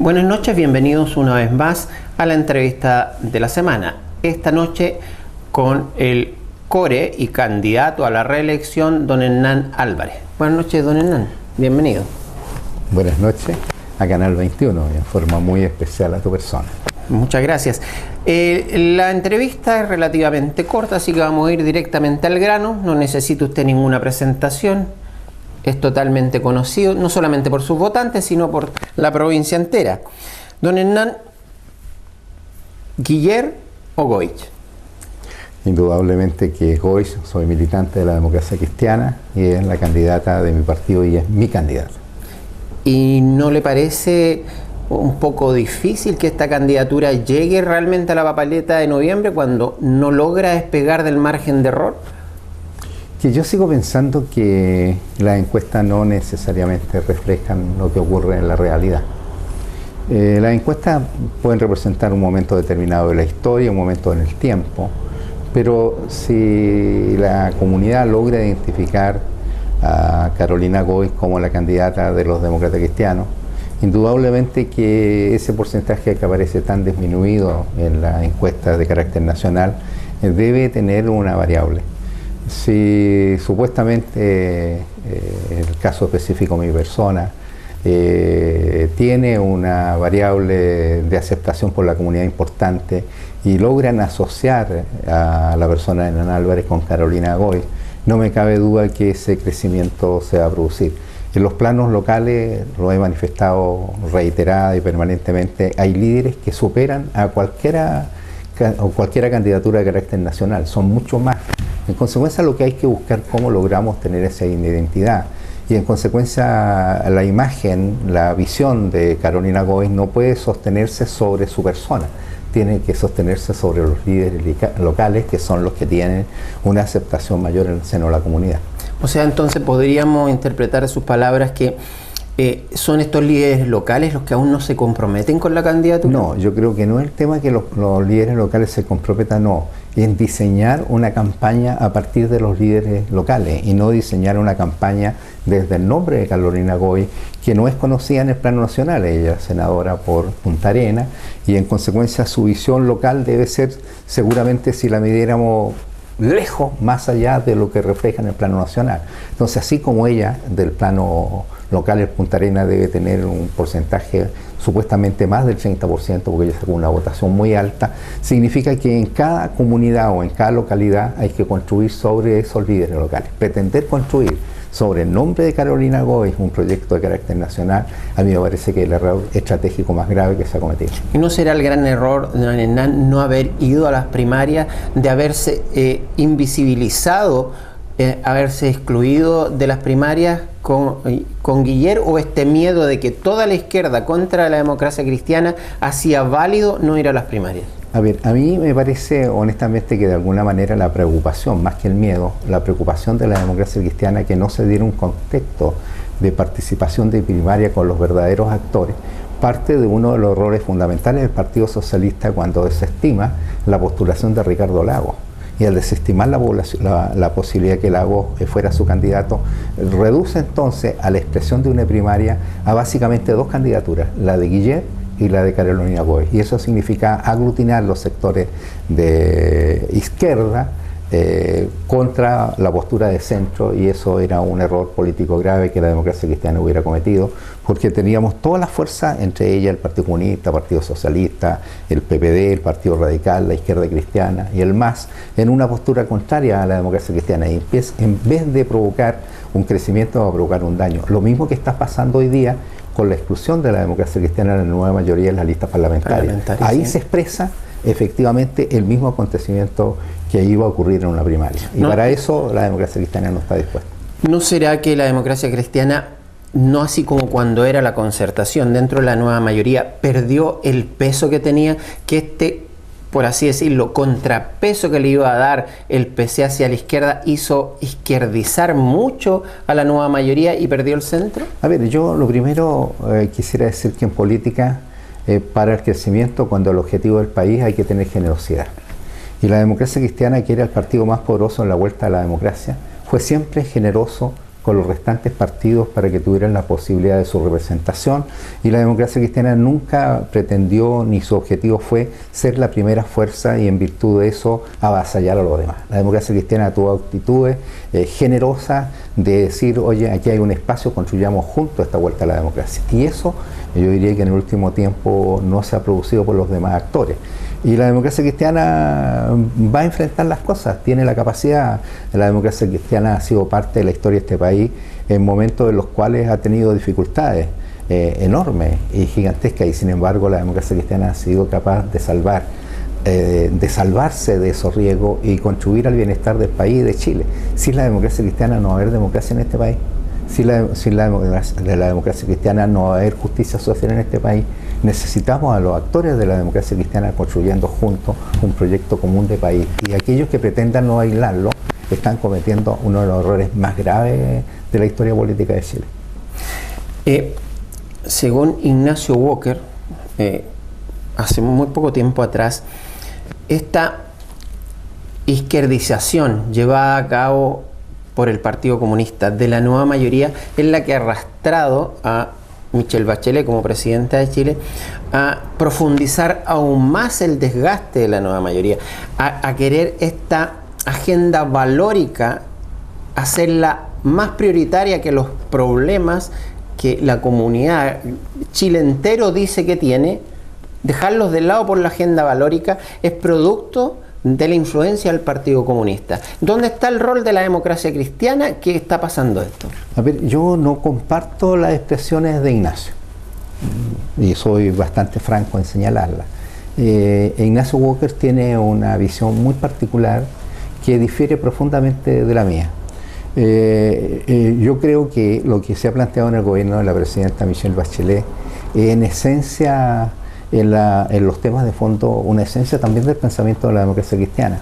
Buenas noches, bienvenidos una vez más a la entrevista de la semana. Esta noche con el core y candidato a la reelección, don Hernán Álvarez. Buenas noches, don Hernán, bienvenido. Buenas noches a Canal 21, en forma muy especial a tu persona. Muchas gracias. La entrevista es relativamente corta, así que vamos a ir directamente al grano. No necesita usted ninguna presentación. Es totalmente conocido, no solamente por sus votantes, sino por la provincia entera. Don Hernán, ¿Guiller o Goich? Indudablemente que Goich, soy militante de la democracia cristiana y es la candidata de mi partido y es mi candidata. ¿Y no le parece un poco difícil que esta candidatura llegue realmente a la papeleta de noviembre cuando no logra despegar del margen de error? Que yo sigo pensando que las encuestas no necesariamente reflejan lo que ocurre en la realidad. Las encuestas pueden representar un momento determinado de la historia, un momento en el tiempo, pero si la comunidad logra identificar a Carolina Goich como la candidata de los demócratas cristianos, indudablemente que ese porcentaje que aparece tan disminuido en la encuesta de carácter nacional debe tener una variable. Si supuestamente el caso específico de mi persona tiene una variable de aceptación por la comunidad importante y logran asociar a la persona de Hernán Álvarez con Carolina Goich, no me cabe duda que ese crecimiento se va a producir. En los planos locales, lo he manifestado reiterada y permanentemente, hay líderes que superan a cualquiera candidatura de carácter nacional, son mucho más. En consecuencia, lo que hay que buscar cómo logramos tener esa identidad. Y en consecuencia, la imagen, la visión de Carolina Goich no puede sostenerse sobre su persona, tiene que sostenerse sobre los líderes locales, que son los que tienen una aceptación mayor en el seno de la comunidad. O sea, entonces podríamos interpretar sus palabras que ¿son estos líderes locales los que aún no se comprometen con la candidatura? No, yo creo que no es el tema que los líderes locales se comprometan, no. En diseñar una campaña a partir de los líderes locales y no diseñar una campaña desde el nombre de Carolina Goich, que no es conocida en el plano nacional. Ella es senadora por Punta Arenas y en consecuencia su visión local debe ser, seguramente si la midiéramos lejos, más allá de lo que refleja en el plano nacional. Entonces, así como ella del plano local, el Punta Arenas debe tener un porcentaje supuestamente más del 30%, porque ella sacó una votación muy alta, significa que en cada comunidad o en cada localidad hay que construir sobre esos líderes locales. Pretender construir sobre el nombre de Carolina Goich un proyecto de carácter nacional, a mí me parece que es el error estratégico más grave que se ha cometido. ¿Y no será el gran error, don Hernán, no haber ido a las primarias, de haberse invisibilizado, haberse excluido de las primarias con Guiller, o este miedo de que toda la izquierda contra la democracia cristiana hacía válido no ir a las primarias? A ver, a mí me parece honestamente que de alguna manera la preocupación, más que el miedo, la preocupación de la democracia cristiana que no se diera un contexto de participación de primaria con los verdaderos actores, parte de uno de los errores fundamentales del Partido Socialista cuando desestima la postulación de Ricardo Lagos. Y al desestimar la posibilidad de que Lagos fuera su candidato, reduce entonces a la expresión de una primaria a básicamente dos candidaturas, la de Guiller y la de Carolina Goich. Y eso significa aglutinar los sectores de izquierda contra la postura de centro, y eso era un error político grave que la democracia cristiana hubiera cometido, porque teníamos todas las fuerzas, entre ellas el Partido Comunista, el Partido Socialista, el PPD, el Partido Radical, la Izquierda Cristiana y el MAS, en una postura contraria a la democracia cristiana, y en vez de provocar un crecimiento va a provocar un daño. Lo mismo que está pasando hoy día con la exclusión de la democracia cristiana en la nueva mayoría en las listas parlamentarias. Ahí sí se expresa efectivamente el mismo acontecimiento que iba a ocurrir en una primaria. Y para eso la democracia cristiana no está dispuesta. ¿No será que la democracia cristiana, no así como cuando era la concertación dentro de la nueva mayoría, perdió el peso que tenía, que por así decirlo, contrapeso que le iba a dar el PC hacia la izquierda hizo izquierdizar mucho a la nueva mayoría y perdió el centro? A ver, yo lo primero quisiera decir que en política, para el crecimiento, cuando el objetivo del país, hay que tener generosidad. Y la democracia cristiana, que era el partido más poderoso en la vuelta a la democracia, fue siempre generoso con los restantes partidos para que tuvieran la posibilidad de su representación, y la democracia cristiana nunca pretendió ni su objetivo fue ser la primera fuerza y en virtud de eso avasallar a los demás. La democracia cristiana tuvo actitudes generosas de decir, oye, aquí hay un espacio, construyamos juntos esta vuelta a la democracia, y eso yo diría que en el último tiempo no se ha producido por los demás actores. Y la democracia cristiana va a enfrentar las cosas, tiene la capacidad. La democracia cristiana ha sido parte de la historia de este país en momentos en los cuales ha tenido dificultades enormes y gigantescas, y sin embargo la democracia cristiana ha sido capaz de salvarse de esos riesgos y contribuir al bienestar del país y de Chile. Sin la democracia cristiana no va a haber democracia en este país. Sin la democracia cristiana no va a haber justicia social en este país. Necesitamos a los actores de la democracia cristiana construyendo juntos un proyecto común de país, y aquellos que pretendan no aislarlo están cometiendo uno de los errores más graves de la historia política de Chile. Según Ignacio Walker, hace muy poco tiempo atrás, esta izquierdización llevada a cabo por el Partido Comunista de la nueva mayoría es la que ha arrastrado a Michelle Bachelet como presidenta de Chile a profundizar aún más el desgaste de la nueva mayoría, a querer esta agenda valórica hacerla más prioritaria que los problemas que la comunidad Chile entero dice que tiene. Dejarlos de lado por la agenda valórica es producto de la influencia del Partido Comunista. ¿Dónde está el rol de la democracia cristiana? ¿Qué está pasando esto? A ver, yo no comparto las expresiones de Ignacio, y soy bastante franco en señalarlas. Ignacio Walker tiene una visión muy particular que difiere profundamente de la mía. Yo creo que lo que se ha planteado en el gobierno de la presidenta Michelle Bachelet, en esencia, en los temas de fondo, una esencia también del pensamiento de la democracia cristiana.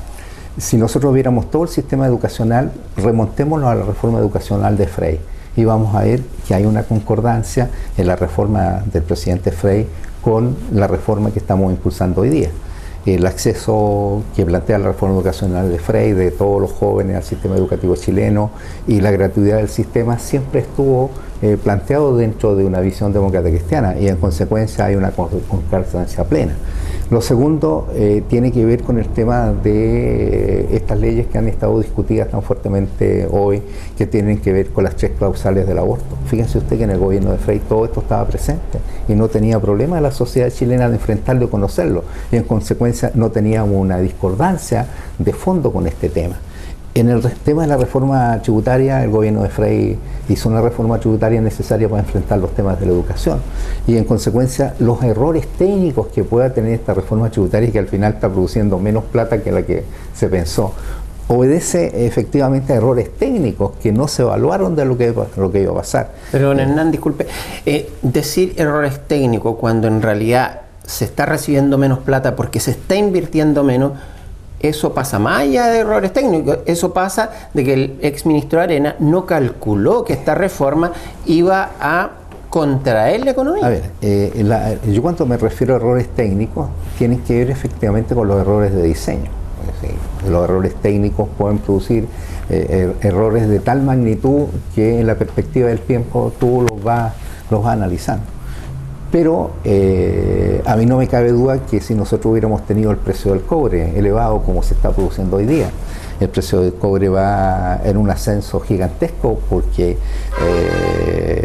Si nosotros viéramos todo el sistema educacional, remontémonos a la reforma educacional de Frey, y vamos a ver que hay una concordancia en la reforma del presidente Frey con la reforma que estamos impulsando hoy día. El acceso que plantea la reforma educacional de Frey de todos los jóvenes al sistema educativo chileno y la gratuidad del sistema siempre estuvo planteado dentro de una visión democrática cristiana, y en consecuencia hay una concordancia plena. Lo segundo tiene que ver con el tema de estas leyes que han estado discutidas tan fuertemente hoy, que tienen que ver con las 3 causales del aborto. Fíjense usted que en el gobierno de Frey todo esto estaba presente y no tenía problema la sociedad chilena de enfrentarlo y conocerlo, y en consecuencia no teníamos una discordancia de fondo con este tema. En el tema de la reforma tributaria, el gobierno de Frey hizo una reforma tributaria necesaria para enfrentar los temas de la educación, y en consecuencia los errores técnicos que pueda tener esta reforma tributaria, que al final está produciendo menos plata que la que se pensó, obedece efectivamente a errores técnicos que no se evaluaron de lo que iba a pasar. Pero don Hernán, disculpe, decir errores técnicos cuando en realidad se está recibiendo menos plata porque se está invirtiendo menos, eso pasa más allá de errores técnicos. Eso pasa de que el exministro Arena no calculó que esta reforma iba a contraer la economía. A ver, yo cuando me refiero a errores técnicos, tienen que ver efectivamente con los errores de diseño. Es decir, los errores técnicos pueden producir errores de tal magnitud que en la perspectiva del tiempo tú los vas analizando. Pero a mí no me cabe duda que si nosotros hubiéramos tenido el precio del cobre elevado como se está produciendo hoy día, el precio del cobre va en un ascenso gigantesco, porque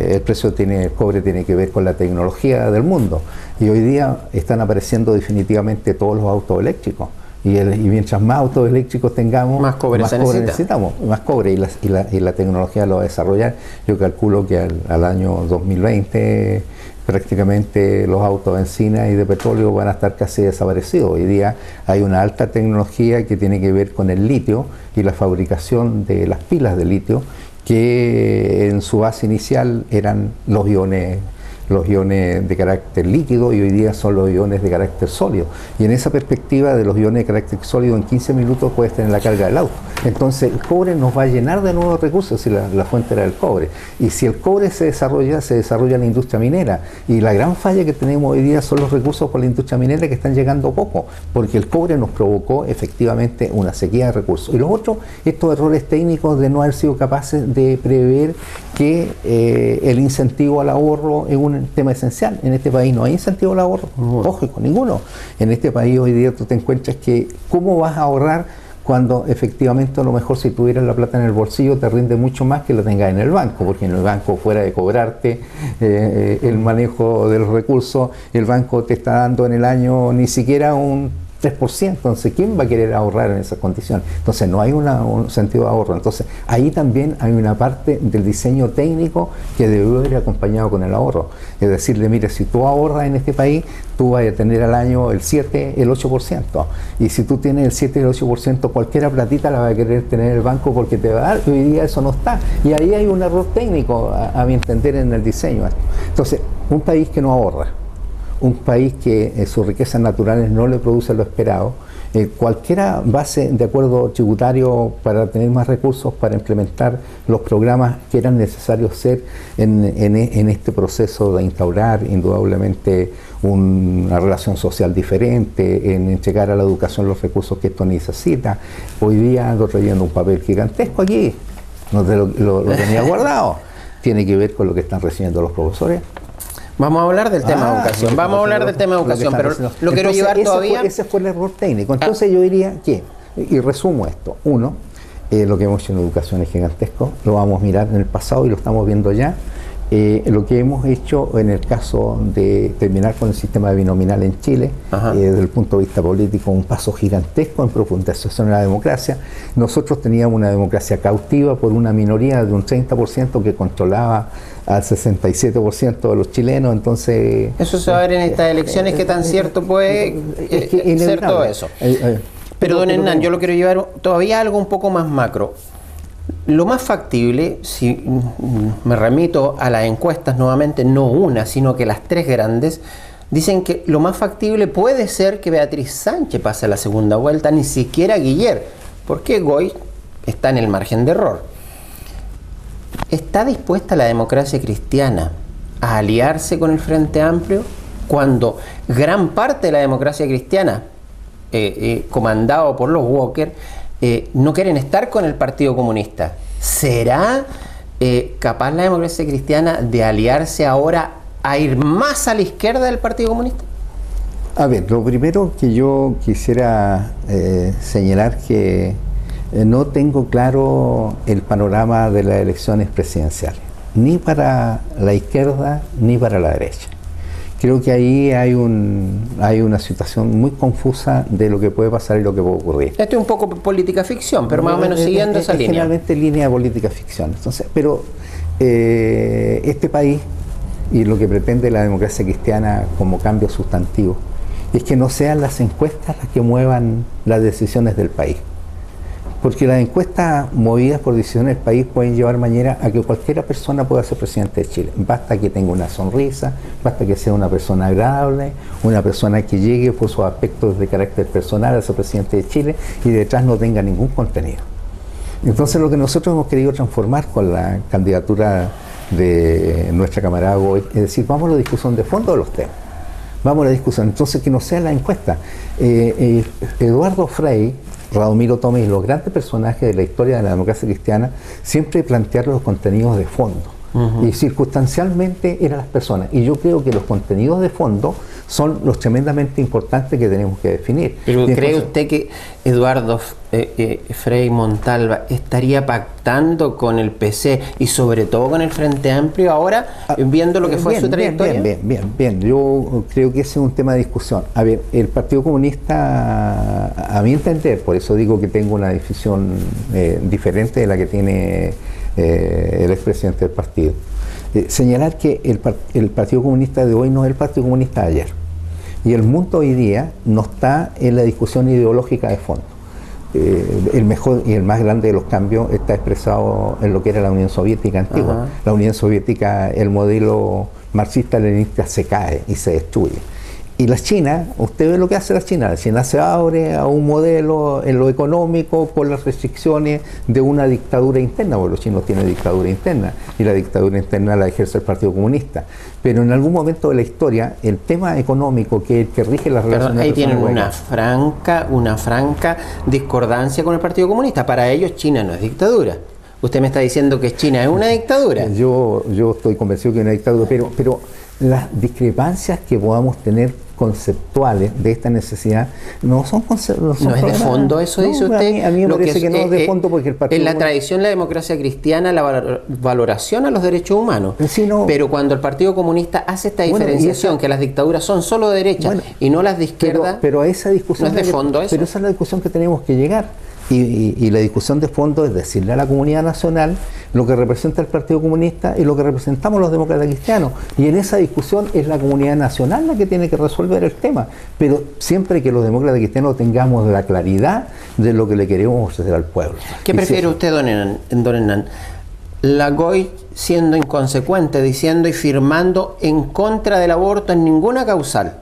el precio del cobre tiene que ver con la tecnología del mundo, y hoy día están apareciendo definitivamente todos los autos eléctricos, y mientras más autos eléctricos tengamos, más cobre necesitamos, más cobre, y la tecnología lo va a desarrollar. Yo calculo que al año 2020 prácticamente los autos de benzina y de petróleo van a estar casi desaparecidos. Hoy día hay una alta tecnología que tiene que ver con el litio y la fabricación de las pilas de litio, que en su base inicial eran los iones los iones de carácter líquido y hoy día son los iones de carácter sólido. Y en esa perspectiva de los iones de carácter sólido, en 15 minutos puedes tener la carga del auto. Entonces el cobre nos va a llenar de nuevos recursos si la fuente era el cobre. Y si el cobre se desarrolla en la industria minera. Y la gran falla que tenemos hoy día son los recursos por la industria minera que están llegando poco, porque el cobre nos provocó efectivamente una sequía de recursos. Y lo otro, estos errores técnicos de no haber sido capaces de prever que el incentivo al ahorro es un tema esencial. En este país no hay incentivo al ahorro, lógico, ninguno. En este país hoy día tú te encuentras que ¿cómo vas a ahorrar cuando efectivamente a lo mejor si tuvieras la plata en el bolsillo te rinde mucho más que la tengas en el banco? Porque en el banco, fuera de cobrarte el manejo de los recursos, el banco te está dando en el año ni siquiera un 3%, entonces ¿quién va a querer ahorrar en esas condiciones? Entonces no hay un sentido de ahorro. Entonces ahí también hay una parte del diseño técnico que debe ir acompañado con el ahorro. Es decirle, mire, si tú ahorras en este país, tú vas a tener al año el 7, el 8%. Y si tú tienes el 7, el 8%, cualquier platita la va a querer tener el banco porque te va a dar. Hoy día eso no está. Y ahí hay un error técnico, a mi entender, en el diseño. Entonces, un país que no ahorra, un país que sus riquezas naturales no le produce lo esperado, cualquiera base de acuerdo tributario para tener más recursos para implementar los programas que eran necesarios ser en este proceso de instaurar indudablemente una relación social diferente, en entregar a la educación los recursos que esto necesita. Hoy día ando trayendo un papel gigantesco aquí, no te lo tenía guardado, tiene que ver con lo que están recibiendo los profesores. Vamos a hablar del tema de educación, vamos a hablar del tema de educación, pero lo quiero llevar todavía... Ese fue el error técnico. Entonces yo diría que, y resumo esto, uno, lo que hemos hecho en educación es gigantesco, lo vamos a mirar en el pasado y lo estamos viendo ya. Lo que hemos hecho en el caso de terminar con el sistema binominal en Chile, desde el punto de vista político, un paso gigantesco en profundización de la democracia. Nosotros teníamos una democracia cautiva por una minoría de un 30% que controlaba al 67% de los chilenos, entonces... Eso se va a ver en estas elecciones, qué tan cierto puede ser todo eso. Pero don Hernán, yo lo quiero llevar todavía a algo un poco más macro. Lo más factible, si me remito a las encuestas nuevamente, no una, sino que las tres grandes, dicen que lo más factible puede ser que Beatriz Sánchez pase a la segunda vuelta, ni siquiera Guiller, porque Goy está en el margen de error. ¿Está dispuesta la democracia cristiana a aliarse con el Frente Amplio cuando gran parte de la democracia cristiana, comandado por los Walker, no quieren estar con el Partido Comunista? ¿Será capaz la democracia cristiana de aliarse ahora a ir más a la izquierda del Partido Comunista? A ver, lo primero que yo quisiera señalar que no tengo claro el panorama de las elecciones presidenciales, ni para la izquierda ni para la derecha. Creo que ahí hay una situación muy confusa de lo que puede pasar y lo que puede ocurrir. Esto es un poco política ficción, pero más o menos siguiendo esa línea. Generalmente línea de política ficción. Entonces, pero este país y lo que pretende la democracia cristiana como cambio sustantivo es que no sean las encuestas las que muevan las decisiones del país. Porque las encuestas movidas por decisiones del país pueden llevar mañana a que cualquier persona pueda ser presidente de Chile. Basta que tenga una sonrisa, basta que sea una persona agradable, una persona que llegue por sus aspectos de carácter personal a ser presidente de Chile y detrás no tenga ningún contenido. Entonces lo que nosotros hemos querido transformar con la candidatura de nuestra camarada Goy es decir, vamos a la discusión de fondo de los temas. Vamos a la discusión, entonces que no sea la encuesta. Eduardo Frei, Radomiro Tomes y los grandes personajes de la historia de la democracia cristiana siempre plantearon los contenidos de fondo. Y circunstancialmente eran las personas. Y yo creo que los contenidos de fondo son los tremendamente importantes que tenemos que definir. Pero entonces, ¿cree usted que Eduardo Frei Montalva estaría pactando con el PC y sobre todo con el Frente Amplio ahora, viendo lo que fue su trayectoria? Bien. Yo creo que ese es un tema de discusión. A ver, el Partido Comunista, a mi entender, por eso digo que tengo una decisión diferente de la que tiene el expresidente del partido. Señalar que el Partido Comunista de hoy no es el Partido Comunista de ayer. Y el mundo hoy día no está en la discusión ideológica de fondo. El mejor y el más grande de los cambios está expresado en lo que era la Unión Soviética antigua. La Unión Soviética, el modelo marxista-leninista se cae y se destruye. Y la China, usted ve lo que hace la China se abre a un modelo en lo económico por las restricciones de una dictadura interna, porque los chinos tienen dictadura interna, y la dictadura interna la ejerce el Partido Comunista. Pero en algún momento de la historia, el tema económico que rige las relaciones... Ahí tienen una franca discordancia con el Partido Comunista. Para ellos China no es dictadura. Usted me está diciendo que China es una dictadura. Yo estoy convencido que es una dictadura, pero las discrepancias que podamos tener conceptuales de esta necesidad no son conceptuales. No es de fondo eso, no, dice usted. A mí me parece que no es de fondo porque el Partido... En la tradición de la democracia cristiana, la valoración a los derechos humanos. Sí, no. Pero cuando el Partido Comunista hace esta diferenciación, que las dictaduras son solo de derecha y no las de izquierda, pero a esa discusión no es de fondo eso. Pero esa es la discusión que tenemos que llegar. Y la discusión de fondo es decirle a la comunidad nacional lo que representa el Partido Comunista y lo que representamos los demócratas cristianos. Y en esa discusión es la comunidad nacional la que tiene que resolver el tema. Pero siempre que los demócratas cristianos tengamos la claridad de lo que le queremos ofrecer al pueblo. ¿Qué prefiere usted, don Hernán? La GOI siendo inconsecuente, diciendo y firmando en contra del aborto en ninguna causal.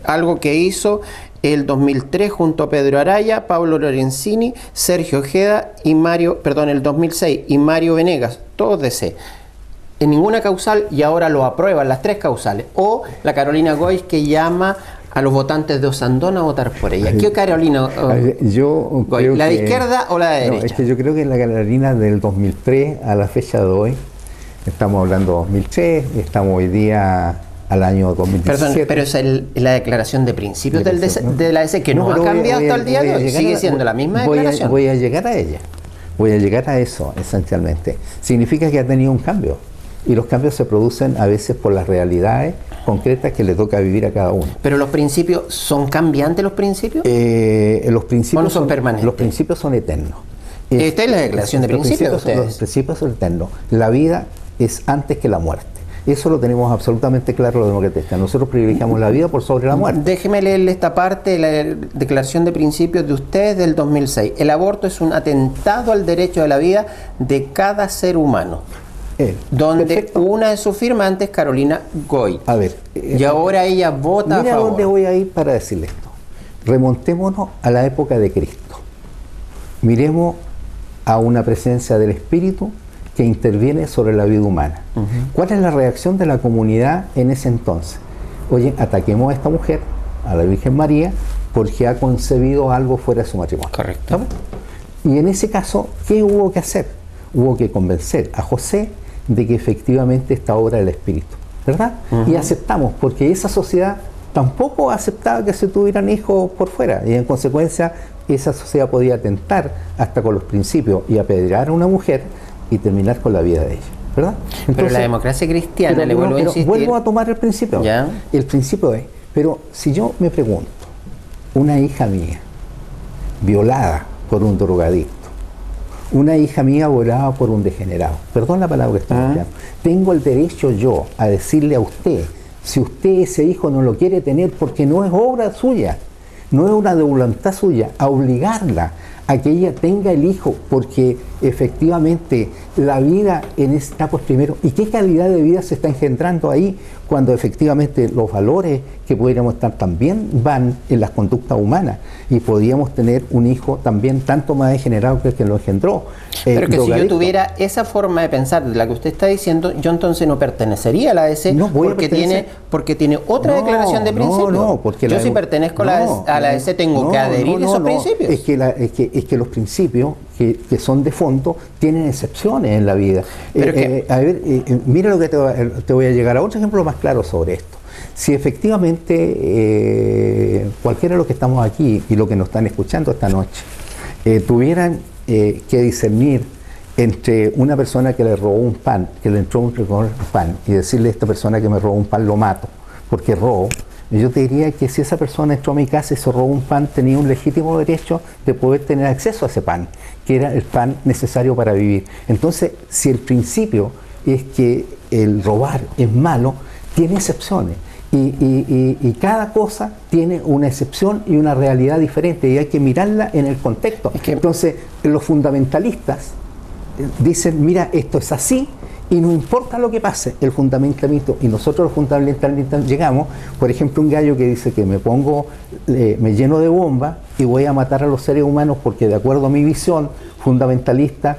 Algo que hizo el 2003 junto a Pedro Araya, Pablo Lorenzini, Sergio Ojeda y el 2006 y Mario Venegas, todos de C. En ninguna causal, y ahora lo aprueban las 3 causales. O la Carolina Goy, que llama a los votantes de Osandón a votar por ella. ¿Qué Carolina yo Goy? Creo ¿La de que, izquierda o la de derecha? No, es que yo creo que la Carolina del 2003 a la fecha de hoy, estamos hablando de 2003, estamos hoy día al año 2017. Perdón, pero esa es la declaración de principios de la DC, que no ha cambiado hasta el día de hoy. Sigue siendo la misma declaración. Voy a llegar a ella. Voy a llegar a eso, esencialmente. Significa que ha tenido un cambio. Y los cambios se producen a veces por las realidades concretas que le toca vivir a cada uno. ¿Pero los principios son cambiantes los principios? Los principios no son permanentes. Los principios son eternos. Esta es la declaración de principios de ustedes. Los principios son eternos. La vida es antes que la muerte. Eso lo tenemos absolutamente claro los demócratas. Nosotros privilegiamos la vida por sobre la muerte. Déjeme leerle esta parte de la declaración de principios de ustedes del 2006. El aborto es un atentado al derecho de la vida de cada ser humano. Donde perfecto. Una de sus firmantes, Carolina Goy. A ver. Y ahora ella vota a favor. Mira dónde voy a ir para decirle esto. Remontémonos a la época de Cristo. Miremos a una presencia del Espíritu que interviene sobre la vida humana. ¿Cuál es la reacción de la comunidad en ese entonces? Oye, ataquemos a esta mujer, a la Virgen María, porque ha concebido algo fuera de su matrimonio. Correcto. ¿Sabes? Y en ese caso, ¿qué hubo que hacer? Hubo que convencer a José de que efectivamente esta obra del Espíritu, ¿verdad? Y aceptamos, porque esa sociedad tampoco aceptaba que se tuvieran hijos por fuera, y en consecuencia esa sociedad podía atentar hasta con los principios y apedrear a una mujer y terminar con la vida de ella, ¿verdad? Entonces, pero la democracia cristiana, le vuelvo a insistir. Vuelvo a tomar el principio. ¿Ya? El principio es, pero si yo me pregunto, una hija mía violada por un drogadicto, una hija mía violada por un degenerado, perdón la palabra que estoy empleando, tengo el derecho yo a decirle a usted, si usted ese hijo no lo quiere tener porque no es obra suya, no es una de voluntad suya, a obligarla a que ella tenga el hijo, porque efectivamente la vida en esta etapa es primero. ¿Y qué calidad de vida se está engendrando ahí cuando efectivamente los valores que pudiéramos estar también van en las conductas humanas? Y podríamos tener un hijo también tanto más degenerado que el que lo engendró. Pero que si yo tuviera esa forma de pensar de la que usted está diciendo, yo entonces no pertenecería a la ADC porque tiene otra declaración de principios. No, porque yo si pertenezco a la ADC tengo que adherir a esos principios. Es que los principios que son de fondo tienen excepciones en la vida. Mira lo que te voy a llegar a otro ejemplo más claro sobre esto. Si efectivamente cualquiera de los que estamos aquí y los que nos están escuchando esta noche tuvieran que discernir entre una persona que le robó un pan, que le entró un pan, y decirle a esta persona que me robó un pan lo mato porque robo, yo te diría que si esa persona entró a mi casa y se robó un pan, tenía un legítimo derecho de poder tener acceso a ese pan, que era el pan necesario para vivir. Entonces, si el principio es que el robar es malo, tiene excepciones. Y cada cosa tiene una excepción y una realidad diferente, y hay que mirarla en el contexto. Entonces, los fundamentalistas dicen, mira, esto es así, Y no importa lo que pase, el fundamentalismo, y nosotros los fundamentalistas llegamos, por ejemplo, un gallo que dice que me lleno de bombas y voy a matar a los seres humanos porque de acuerdo a mi visión fundamentalista,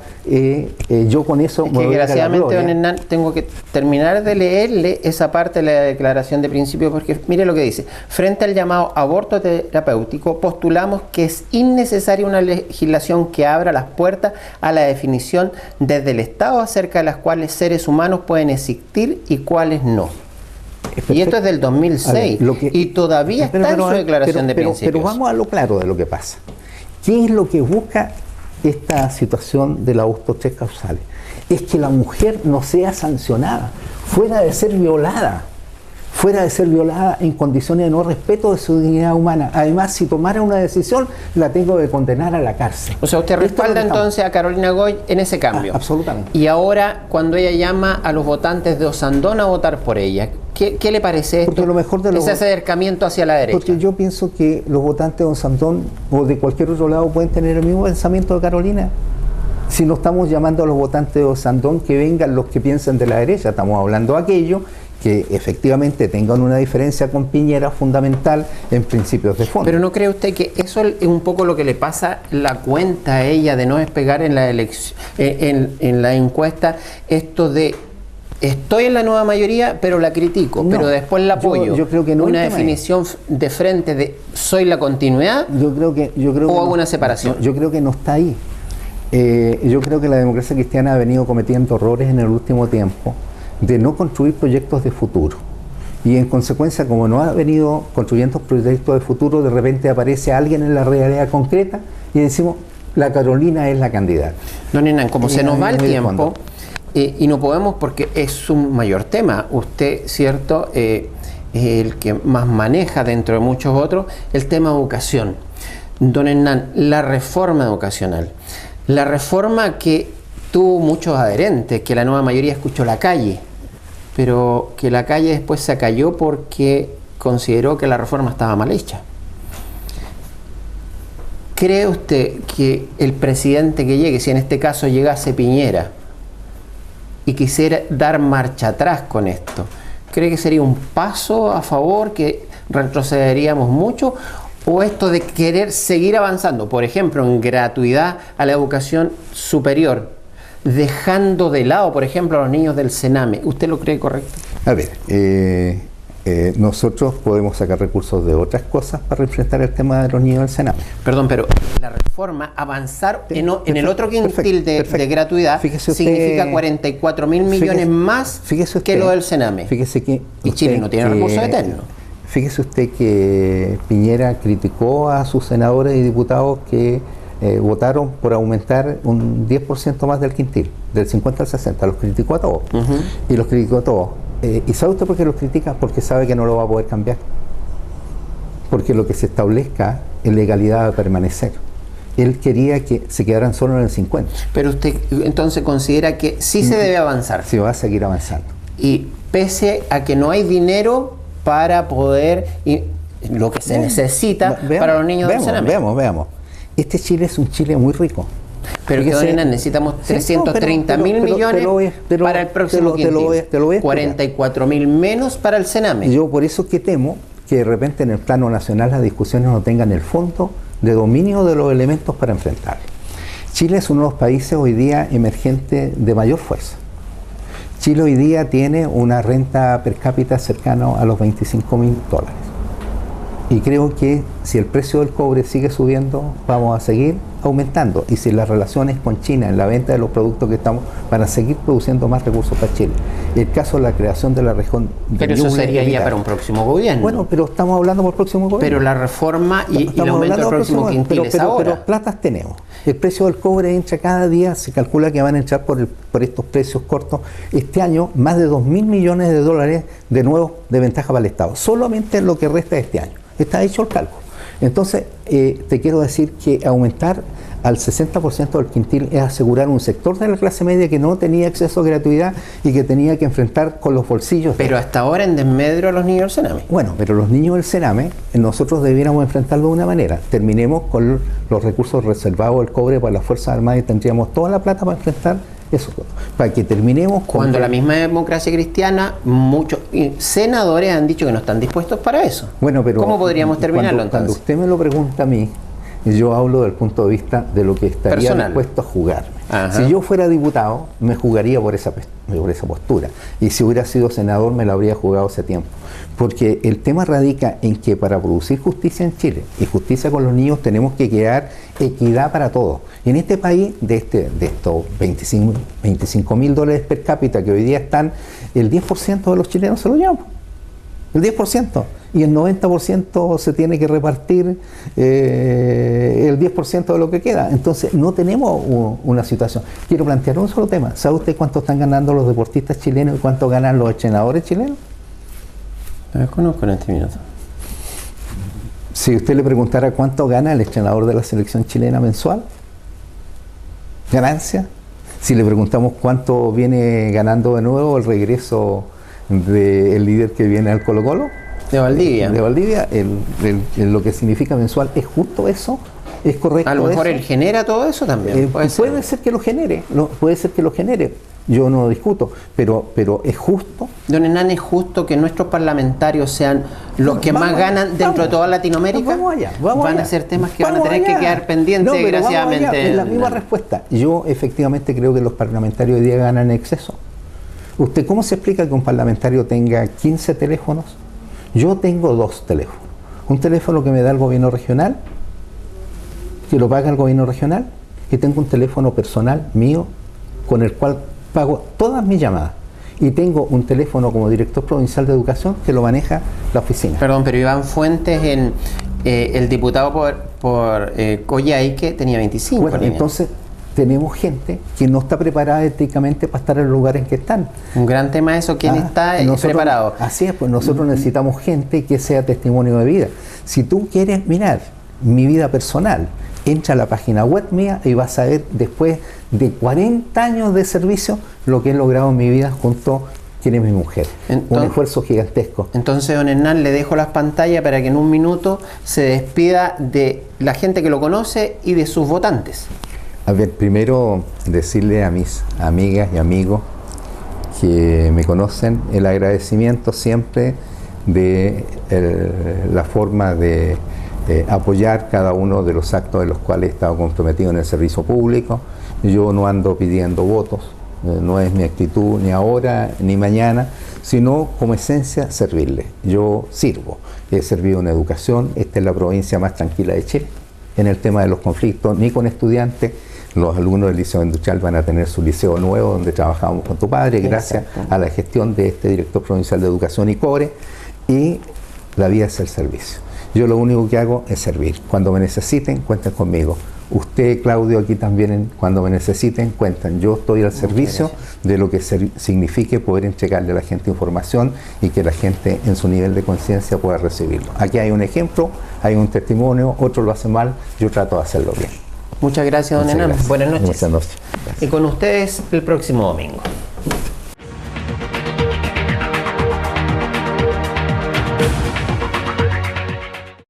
yo con eso me voy a la gloria. Desgraciadamente, don Hernán, tengo que terminar de leerle esa parte de la declaración de principio, porque mire lo que dice: frente al llamado aborto terapéutico, postulamos que es innecesaria una legislación que abra las puertas a la definición desde el Estado acerca de las cuales seres humanos pueden existir y cuáles no. Y esto es del 2006, y todavía está en su declaración de principios. Pero vamos a lo claro de lo que pasa. ¿Qué es lo que busca esta situación del aborto tres causales? Es que la mujer no sea sancionada, fuera de ser violada en condiciones de no respeto de su dignidad humana. Además, si tomara una decisión, la tengo que condenar a la cárcel. O sea, usted respalda entonces a Carolina Goy en ese cambio. Absolutamente. Y ahora, cuando ella llama a los votantes de Osandón a votar por ella, ¿qué le parece esto? Lo mejor de ese acercamiento hacia la derecha. Porque yo pienso que los votantes de Osandón o de cualquier otro lado pueden tener el mismo pensamiento de Carolina. Si no estamos llamando a los votantes de Osandón que vengan los que piensan de la derecha, estamos hablando de aquellos que efectivamente tengan una diferencia con Piñera fundamental en principios de fondo. Pero ¿no cree usted que eso es un poco lo que le pasa la cuenta a ella de no despegar en la en la encuesta, esto de estoy en la nueva mayoría pero la critico, pero después la apoyo? Yo creo que no. Una definición de frente de soy la continuidad o hago una separación. Yo creo que no está ahí. Yo creo que la democracia cristiana ha venido cometiendo errores en el último tiempo de no construir proyectos de futuro. Y en consecuencia, como no ha venido construyendo proyectos de futuro, de repente aparece alguien en la realidad concreta y decimos, la Carolina es la candidata. Don Hernán, como se nos va el tiempo, y no podemos porque es un mayor tema, usted, ¿cierto?, es el que más maneja dentro de muchos otros, el tema de educación. Don Hernán, la reforma educacional, la reforma que tuvo muchos adherentes, que la nueva mayoría escuchó la calle, pero que la calle después se acalló porque consideró que la reforma estaba mal hecha. ¿Cree usted que el presidente que llegue, si en este caso llegase Piñera, y quisiera dar marcha atrás con esto, cree que sería un paso a favor, que retrocederíamos mucho, o esto de querer seguir avanzando, por ejemplo, en gratuidad a la educación superior, dejando de lado, por ejemplo, a los niños del Sename? ¿Usted lo cree correcto? A ver, nosotros podemos sacar recursos de otras cosas para enfrentar el tema de los niños del Sename. Perdón, pero la reforma, avanzar en el otro quintil de gratuidad, significa 44.000 millones más que lo del Sename. Fíjese que y Chile no tiene recursos eternos. Fíjese usted que Piñera criticó a sus senadores y diputados que votaron por aumentar un 10% más del quintil, del 50 al 60, los criticó a todos. Y los criticó a todos. ¿Y sabe usted por qué los critica? Porque sabe que no lo va a poder cambiar. Porque lo que se establezca en legalidad va a permanecer. Él quería que se quedaran solo en el 50. Pero usted entonces considera que sí se debe avanzar. Sí, va a seguir avanzando. Y pese a que no hay dinero para poder, y lo que se necesita para los niños del Sename. Veamos. Este Chile es un Chile muy rico. Pero que, don Hernán, necesitamos 330.000 millones para el próximo quintil. 44.000 menos para el Sename. Yo por eso que temo que de repente en el plano nacional las discusiones no tengan el fondo de dominio de los elementos para enfrentarlo. Chile es uno de los países hoy día emergentes de mayor fuerza. Chile hoy día tiene una renta per cápita cercana a los $25.000. Y creo que si el precio del cobre sigue subiendo, vamos a seguir aumentando. Y si las relaciones con China en la venta de los productos que estamos, van a seguir produciendo más recursos para Chile. El caso de la creación de la región de Pero eso sería ya para un próximo gobierno. Bueno, pero estamos hablando por el próximo gobierno. Pero la reforma y el aumento del próximo quintil es ahora. Pero platas tenemos. El precio del cobre entra cada día, se calcula que van a entrar por estos precios cortos. Este año, más de $2.000 millones de nuevo de ventaja para el Estado. Solamente lo que resta de este año. Está hecho el cálculo. Entonces, te quiero decir que aumentar al 60% del quintil es asegurar un sector de la clase media que no tenía acceso a gratuidad y que tenía que enfrentar con los bolsillos. Pero hasta ahora en desmedro a los niños del Sename. Bueno, pero los niños del Sename, nosotros debiéramos enfrentarlo de una manera. Terminemos con los recursos reservados del cobre para las Fuerzas Armadas y tendríamos toda la plata para enfrentar Eso, para que terminemos con... Cuando la misma democracia cristiana, muchos senadores han dicho que no están dispuestos para eso. Bueno, pero ¿cómo podríamos terminarlo entonces? Cuando usted me lo pregunta a mí, yo hablo del punto de vista de lo que estaría personal, dispuesto a jugarme. Ajá. Si yo fuera diputado, me jugaría por esa postura. Y si hubiera sido senador, me lo habría jugado hace tiempo. Porque el tema radica en que para producir justicia en Chile y justicia con los niños tenemos que crear equidad para todos. Y en este país, de estos $25.000 per cápita que hoy día están, el 10% de los chilenos se lo llevan. El 10%. Y el 90% se tiene que repartir el 10% de lo que queda. Entonces no tenemos una situación. Quiero plantear un solo tema. ¿Sabe usted cuánto están ganando los deportistas chilenos y cuánto ganan los entrenadores chilenos? Lo desconozco en este minuto. Si usted le preguntara cuánto gana el entrenador de la selección chilena mensual, ganancia. Si le preguntamos cuánto viene ganando de nuevo el regreso del líder que viene al Colo-Colo, de Valdivia. De Valdivia, lo que significa mensual, ¿es justo eso? ¿Es correcto eso? A lo mejor él genera todo eso también. Puede ser que lo genere, puede ser que lo genere. Yo no discuto, pero ¿es justo? Don Hernán, ¿es justo que nuestros parlamentarios sean los que más ganan dentro de toda Latinoamérica? Vamos allá. Van a ser temas que van a tener que quedar pendientes, desgraciadamente. Es la misma respuesta. Yo efectivamente creo que los parlamentarios hoy día ganan en exceso. ¿Usted cómo se explica que un parlamentario tenga 15 teléfonos? Yo tengo 2 teléfonos. Un teléfono que me da el gobierno regional, que lo paga el gobierno regional, y tengo un teléfono personal mío con el cual pago todas mis llamadas. Y tengo un teléfono como director provincial de educación que lo maneja la oficina. Perdón, pero Iván Fuentes, el diputado por Coyhaique, tenía 25. Bueno, entonces tenemos gente que no está preparada éticamente para estar en los lugares en que están. Un gran tema eso, ¿quién está preparado? Así es, pues nosotros necesitamos gente que sea testimonio de vida. Si tú quieres mirar mi vida personal, entra a la página web mía y vas a ver después de 40 años de servicio lo que he logrado en mi vida junto a quien es mi mujer. Un esfuerzo gigantesco. Entonces, don Hernán, le dejo las pantallas para que en un minuto se despida de la gente que lo conoce y de sus votantes. A ver, primero decirle a mis amigas y amigos que me conocen el agradecimiento siempre de la forma de apoyar cada uno de los actos en los cuales he estado comprometido en el servicio público. Yo no ando pidiendo votos, no es mi actitud ni ahora ni mañana, sino como esencia servirle. Yo sirvo, he servido en educación, esta es la provincia más tranquila de Chile. En el tema de los conflictos, ni con estudiantes, los alumnos del Liceo Industrial van a tener su liceo nuevo donde trabajamos con tu padre, gracias a la gestión de este director provincial de educación y COBRE, y la vida es el servicio. Yo lo único que hago es servir. Cuando me necesiten, cuenten conmigo. Usted, Claudio, aquí también, cuando me necesiten, cuentan. Yo estoy al servicio de lo que signifique poder entregarle a la gente información y que la gente en su nivel de conciencia pueda recibirlo. Aquí hay un ejemplo, hay un testimonio, otro lo hace mal, yo trato de hacerlo bien. Muchas gracias, don Hernán. Buenas noches. Buenas noches. Y con ustedes el próximo domingo.